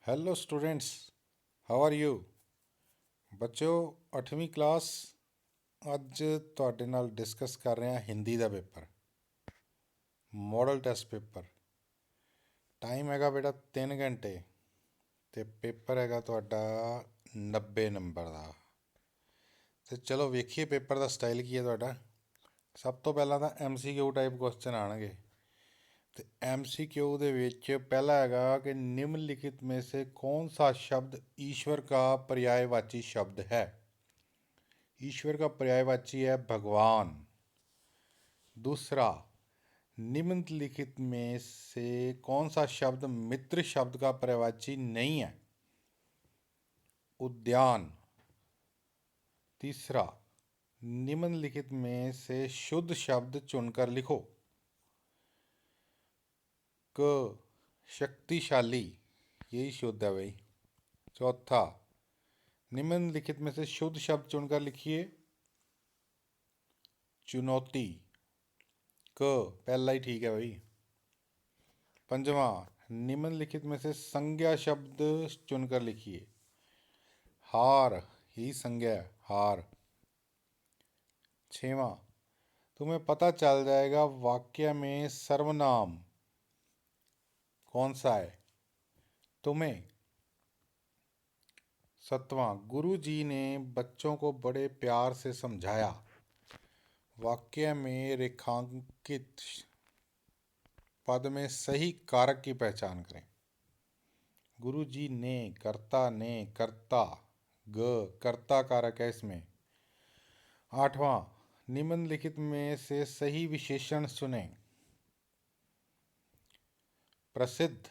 Hello students, how are you. ਬੱਚਿਓ 8ਵੀਂ class ਅੱਜ ਤੁਹਾਡੇ ਨਾਲ ਡਿਸਕਸ ਕਰ ਰਹੇ ਹਾਂ ਹਿੰਦੀ ਦਾ paper, model test paper. Time ਹੈਗਾ ਬੇਟਾ 3 ਘੰਟੇ ਅਤੇ ਪੇਪਰ ਹੈਗਾ ਤੁਹਾਡਾ 90 ਨੰਬਰ ਦਾ। ਅਤੇ ਚਲੋ ਵੇਖੀਏ ਪੇਪਰ ਦਾ ਸਟਾਈਲ ਕੀ ਹੈ ਤੁਹਾਡਾ। ਸਭ ਤੋਂ ਪਹਿਲਾਂ ਤਾਂ MCQ ਟਾਈਪ ਕੁਐਸਚਨ ਆਉਣਗੇ। तो MCQ ਦੇ ਵਿੱਚ ਪਹਿਲਾ ਹੈਗਾ कि निम्नलिखित में से कौन सा शब्द ईश्वर का पर्यायवाची शब्द है। ईश्वर का पर्यायवाची है भगवान। दूसरा, निम्नलिखित में से कौन सा शब्द मित्र शब्द का पर्यायवाची नहीं है। उद्यान। तीसरा, निम्नलिखित में से शुद्ध शब्द चुनकर लिखो। क शक्तिशाली, यही शुद्ध है भाई। चौथा, निम्नलिखित में से शुद्ध शब्द चुनकर लिखिए। चुनौती। क पहला ही ठीक है भाई। पंजवा, निम्नलिखित में से संज्ञा शब्द चुनकर लिखिए। हार, यही संज्ञा है, हार। छवा, तुम्हें पता चल जाएगा वाक्य में सर्वनाम कौन सा है। तुम्हें। सतवां, गुरु जी ने बच्चों को बड़े प्यार से समझाया। वाक्य में रेखांकित पद में सही कारक की पहचान करें। गुरु जी ने, कर्ता ने, कर्ता, ग कर्ता कारक है इसमें। आठवां, निम्नलिखित में से सही विशेषण चुनें। प्रसिद्ध,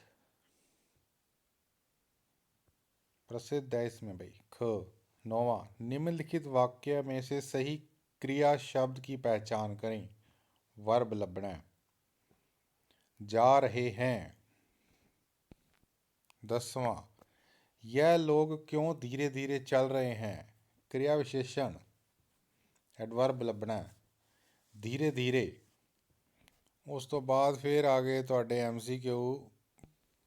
प्रसिद्ध है इसमें भाई, ख। नौवां, निम्नलिखित वाक्य में से सही क्रिया शब्द की पहचान करें। वर्ब लभना है। जा रहे हैं। 10वां, यह लोग क्यों धीरे धीरे चल रहे हैं। क्रिया विशेषण एडवर्ब लभना है, धीरे धीरे। उस तो बाद फिर आगे ਤੁਹਾਡੇ MCQ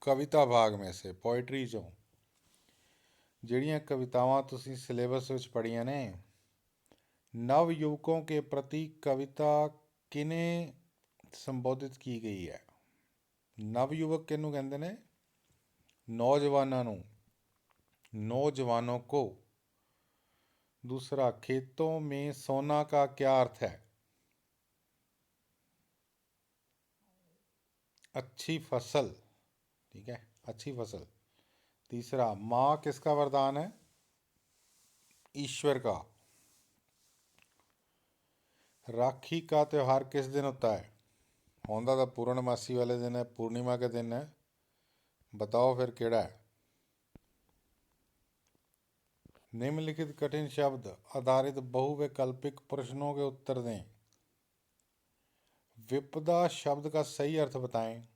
कविता भाग में से पोइट्री चों ਜਿਹੜੀਆਂ कवितावां ਤੁਸੀਂ सिलेबस ਵਿੱਚ पढ़िया ने। नव युवकों के प्रति कविता किन्हें संबोधित की गई है। नव युवक किन्नू कहते ने, नौजवानों नू, नौजवानों को। दूसरा, खेतों में सोना का क्या अर्थ है। अच्छी फसल, ठीक है, अच्छी फसल। तीसरा, माँ किसका वरदान है। ईश्वर का। राखी का त्यौहार किस दिन होता है। होंदा तो पूर्णमासी वाले दिन है, पूर्णिमा के दिन है। बताओ फिर केड़ा है। निम्नलिखित कठिन शब्द आधारित बहुवैकल्पिक प्रश्नों के उत्तर दें। विपदा शब्द का सही अर्थ बताएं।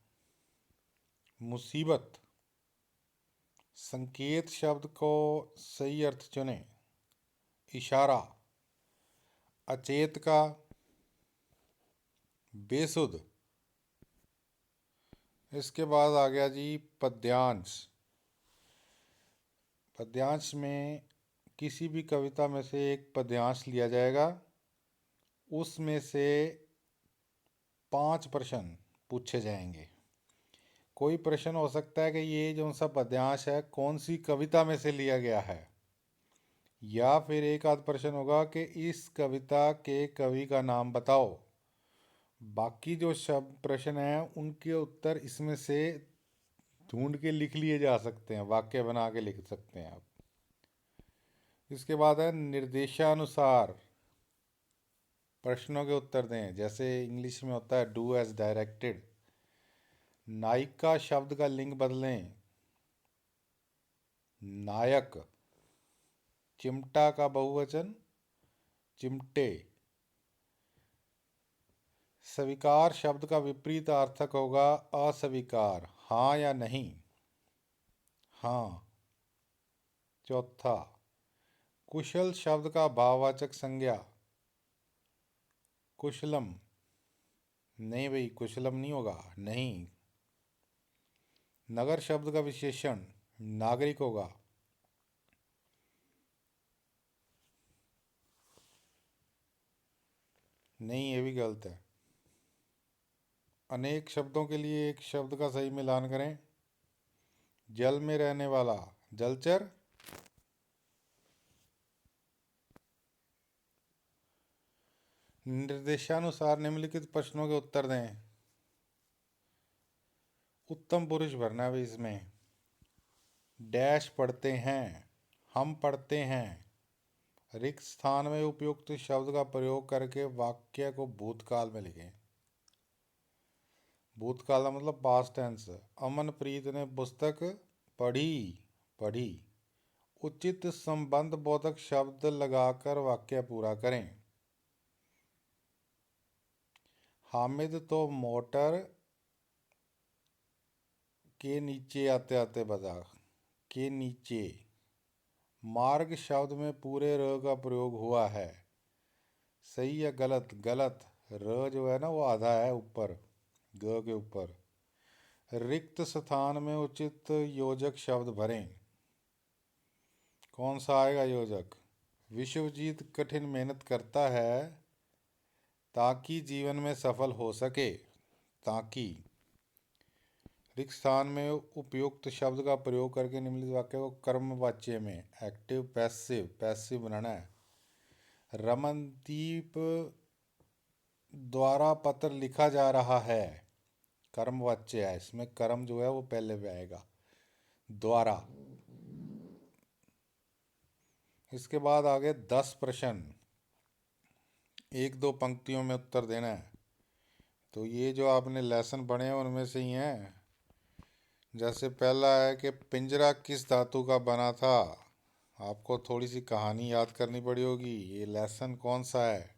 मुसीबत। संकेत शब्द को सही अर्थ चुनें। इशारा। अचेत का। बेसुध। इसके बाद आ गया जी पद्यांश। पद्यांश में किसी भी कविता में से एक पद्यांश लिया जाएगा, उसमें से 5 प्रश्न पूछे जाएंगे। कोई प्रश्न हो सकता है कि ये जो सा पद्यांश है कौन सी कविता में से लिया गया है, या फिर एक आध प्रश्न होगा कि इस कविता के कवि का नाम बताओ। बाकी जो शब्द प्रश्न हैं उनके उत्तर इसमें से ढूंढ के लिख लिए जा सकते हैं, वाक्य बना के लिख सकते हैं आप। इसके बाद है निर्देशानुसार प्रश्नों के उत्तर दें। जैसे इंग्लिश में होता है डू एज डायरेक्टेड। नायिका शब्द का लिंग बदलें। नायक। चिमटा का बहुवचन चिमटे। स्वीकार शब्द का विपरीत अर्थक होगा अस्वीकार। हाँ या नहीं। हाँ। चौथा, कुशल शब्द का भाववाचक संज्ञा कुशलम। नहीं भाई, कुशलम नहीं होगा, नहीं। नगर शब्द का विशेषण नागरिक होगा। नहीं, ये भी गलत है। अनेक शब्दों के लिए एक शब्द का सही मिलान करें। जल में रहने वाला, जलचर। निर्देशानुसार निम्नलिखित प्रश्नों के उत्तर दें। उत्तम पुरुष भरना भी इसमें। डैश पढ़ते हैं, हम पढ़ते हैं। रिक्त स्थान में उपयुक्त शब्द का प्रयोग करके वाक्य को भूतकाल में लिखें। भूतकाल का मतलब पास्ट टेंस। अमनप्रीत ने पुस्तक पढ़ी, पढ़ी। उचित संबंध बोधक शब्द लगाकर वाक्य पूरा करें। हामिद तो मोटर के नीचे आते आते बजा। के नीचे। मार्ग शब्द में पूरे र का प्रयोग हुआ है। सही या गलत? गलत। र जो है ना वो आधा है ऊपर, ग के ऊपर। रिक्त स्थान में उचित योजक शब्द भरें। कौन सा आएगा योजक? विश्वजीत कठिन मेहनत करता है ताकि जीवन में सफल हो सके। ताकि। रिक्त स्थान में उपयुक्त शब्द का प्रयोग करके निम्नलिखित वाक्य को कर्मवाच्य में एक्टिव पैसिव पैसिव बनाना है। रमनदीप द्वारा पत्र लिखा जा रहा है। कर्मवाच्य है, इसमें कर्म जो है वो पहले भी आएगा, द्वारा। इसके बाद आगे 10 प्रश्न, एक दो पंक्तियों में उत्तर देना है। तो ये जो आपने लेसन पढ़े हैं उनमें से ही हैं। जैसे पहला है कि पिंजरा किस धातु का बना था। आपको थोड़ी सी कहानी याद करनी पड़ी होगी। ये लेसन कौन सा है?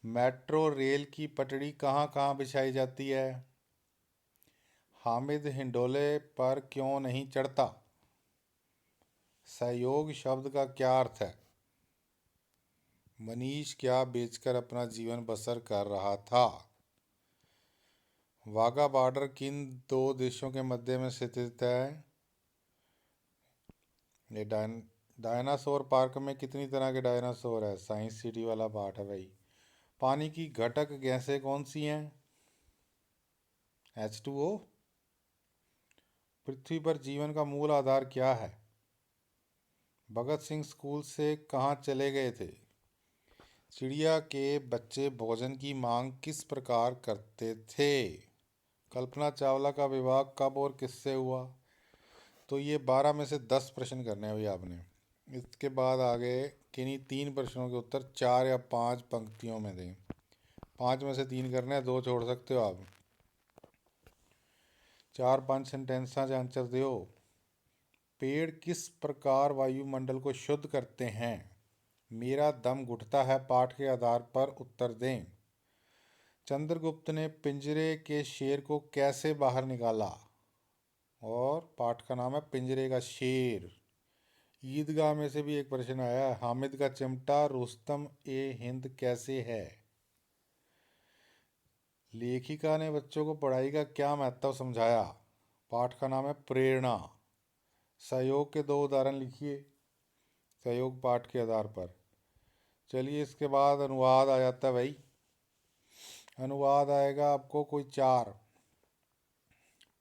मेट्रो रेल की पटड़ी कहाँ कहाँ बिछाई जाती है? हामिद हिंडोले पर क्यों नहीं चढ़ता? सहयोग शब्द का क्या अर्थ है? मनीष क्या बेचकर अपना जीवन बसर कर रहा था? वाघा बॉर्डर किन दो देशों के मध्य में स्थित है? ये डायनासोर पार्क में कितनी तरह के डायनासोर है? साइंस सिटी वाला पार्ट है भाई। पानी की घटक गैसें कौन सी हैं? H2O। पृथ्वी पर जीवन का मूल आधार क्या है? भगत सिंह स्कूल से कहाँ चले गए थे? चिड़िया के बच्चे भोजन की मांग किस प्रकार करते थे? कल्पना चावला का विवाह कब और किससे हुआ? तो ये 12 में से 10 प्रश्न करने हैं भाई आपने। इसके बाद आगे किन्हीं 3 प्रश्नों के उत्तर 4 या 5 पंक्तियों में दें। 5 में से 3 करने हैं, 2 छोड़ सकते हो आप। 4-5 सेंटेंसा च आंसर दियो। पेड़ किस प्रकार वायुमंडल को शुद्ध करते हैं? मेरा दम घुटता है पाठ के आधार पर उत्तर दें। चंद्रगुप्त ने पिंजरे के शेर को कैसे बाहर निकाला? और पाठ का नाम है पिंजरे का शेर। ईदगाह में से भी एक प्रश्न आया, हामिद का चिमटा रुस्तम ए हिंद कैसे है? लेखिका ने बच्चों को पढ़ाई का क्या महत्व समझाया? पाठ का नाम है प्रेरणा। सहयोग के 2 उदाहरण लिखिए सहयोग पाठ के आधार पर। चलिए इसके बाद अनुवाद आ जाता है भाई। अनुवाद आएगा आपको कोई 4।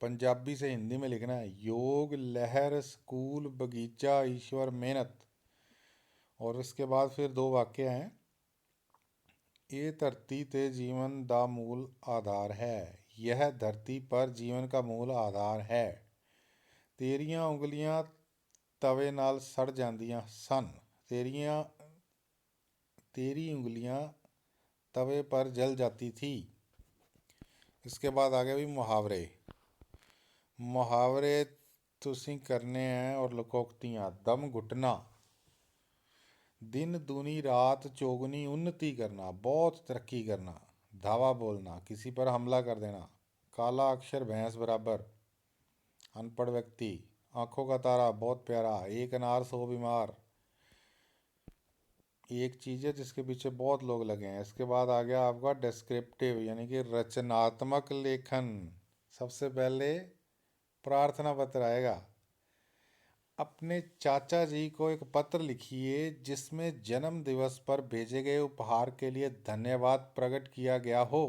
पंजाबी से हिंदी में लिखना है। योग, लहर, स्कूल, बगीचा, ईश्वर, मेहनत। और इसके बाद फिर 2 वाक्य हैं। ये धरती ते जीवन दा मूल आधार है। यह धरती पर जीवन का मूल आधार है। तेरियां उंगलियां तवे नाल सड़ जांदियां सन। तेरी उंगलियां तवे पर जल जाती थी। इसके बाद आगे भी मुहावरे। मुहावरे तुसी करने हैं और लोकोक्तियाँ। दम घुटना, दिन दूनी रात चौगुनी उन्नति करना, बहुत तरक्की करना। धावा बोलना, किसी पर हमला कर देना। काला अक्षर भैंस बराबर, अनपढ़ व्यक्ति। आंखों का तारा, बहुत प्यारा। एक अनार 100 बीमार, एक चीज़ है जिसके पीछे बहुत लोग लगे हैं। इसके बाद आ गया आपका डिस्क्रिप्टिव यानी कि रचनात्मक लेखन। सबसे पहले प्रार्थना पत्र आएगा। अपने चाचा जी को एक पत्र लिखिए जिसमें जन्म दिवस पर भेजे गए उपहार के लिए धन्यवाद प्रकट किया गया हो।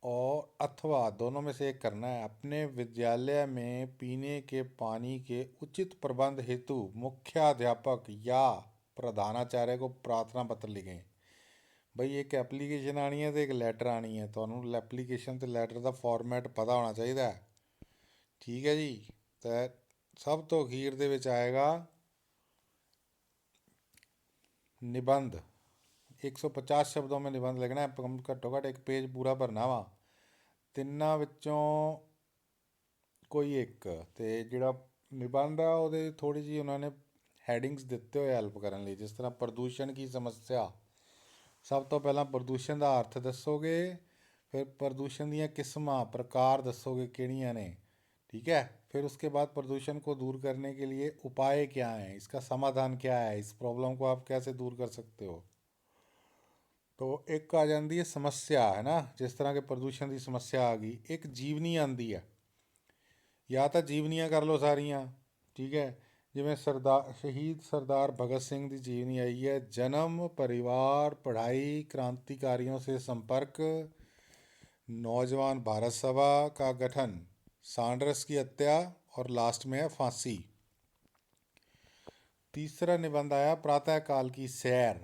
और अथवा दोनों में से एक करना है। अपने विद्यालय में पीने के पानी के उचित प्रबंध हेतु मुख्याध्यापक या प्रधानाचार्य को प्रार्थना पत्र लिखें। भाई एक एप्लीकेशन आनी है तो एक लैटर आनी है, तो एप्लीकेशन तो लैटर का फॉर्मेट पता होना चाहिए। ठीक है जी। तो सब तो अखीर ਦੇ ਵਿੱਚ ਆਏਗਾ निबंध। 150 शब्दों में निबंध लिखना है। कम घट्टो घट एक पेज पूरा भरना वा। ਤਿੰਨਾਂ ਵਿੱਚੋਂ ਕੋਈ ਇੱਕ ਤੇ ਜਿਹੜਾ ਨਿਬੰਧ ਆ ਉਹਦੇ ਥੋੜੀ ਜਿਹੀ ਉਹਨਾਂ ਨੇ ਹੈਡਿੰਗਸ ਦਿੱਤੇ ਹੋਏ ਹੈਲਪ ਕਰਨ ਲਈ, ਜਿਸ ਤਰ੍ਹਾਂ ਪ੍ਰਦੂਸ਼ਣ ਕੀ ਸਮੱਸਿਆ। ਸਭ ਤੋਂ ਪਹਿਲਾਂ ਪ੍ਰਦੂਸ਼ਣ ਦਾ ਅਰਥ ਦੱਸੋਗੇ, ਫਿਰ प्रदूषण ਦੀਆਂ ਕਿਸਮਾਂ प्रकार ਦੱਸੋਗੇ ਕਿਹੜੀਆਂ ਨੇ। ठीक है। फिर उसके बाद प्रदूषण को दूर करने के लिए उपाय क्या हैं, इसका समाधान क्या है, इस प्रॉब्लम को आप कैसे दूर कर सकते हो। तो एक आ जाती है समस्या, है ना, जिस तरह के प्रदूषण की समस्या आ गई। एक जीवनी आती है, या तो जीवनियाँ कर लो सारियाँ। ठीक है। जिमें शहीद सरदार भगत सिंह की जीवनी आई है। जन्म, परिवार, पढ़ाई, क्रांतिकारियों से संपर्क, नौजवान भारत सभा का गठन, सांड्रस की हत्या और लास्ट में है फांसी। तीसरा निबंध आया प्रातःकाल की सैर।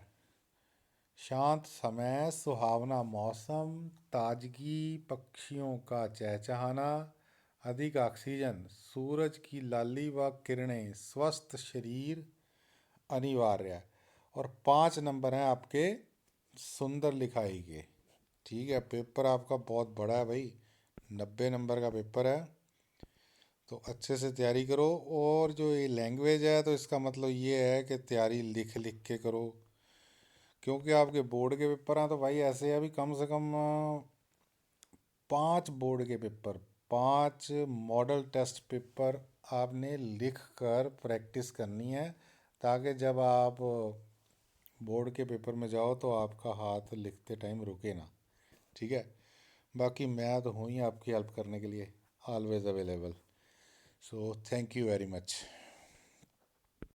शांत समय, सुहावना मौसम, ताजगी, पक्षियों का चहचहाना, अधिक ऑक्सीजन, सूरज की लाली व किरणें, स्वस्थ शरीर अनिवार्य। और 5 नंबर हैं आपके सुंदर लिखाई के। ठीक है। पेपर आपका बहुत बड़ा है भाई, 90 नंबर का पेपर है, तो अच्छे से तैयारी करो। और जो ये लैंग्वेज है तो इसका मतलब ये है कि तैयारी लिख लिख के करो, क्योंकि आपके बोर्ड के पेपर हैं तो भाई ऐसे अभी कम से कम 5 बोर्ड के पेपर, 5 मॉडल टेस्ट पेपर आपने लिख कर प्रैक्टिस करनी है, ताकि जब आप बोर्ड के पेपर में जाओ तो आपका हाथ लिखते टाइम रुके ना। ठीक है। बाकी मैं तो हूँ ही आपकी हेल्प करने के लिए, always available. So thank you very much.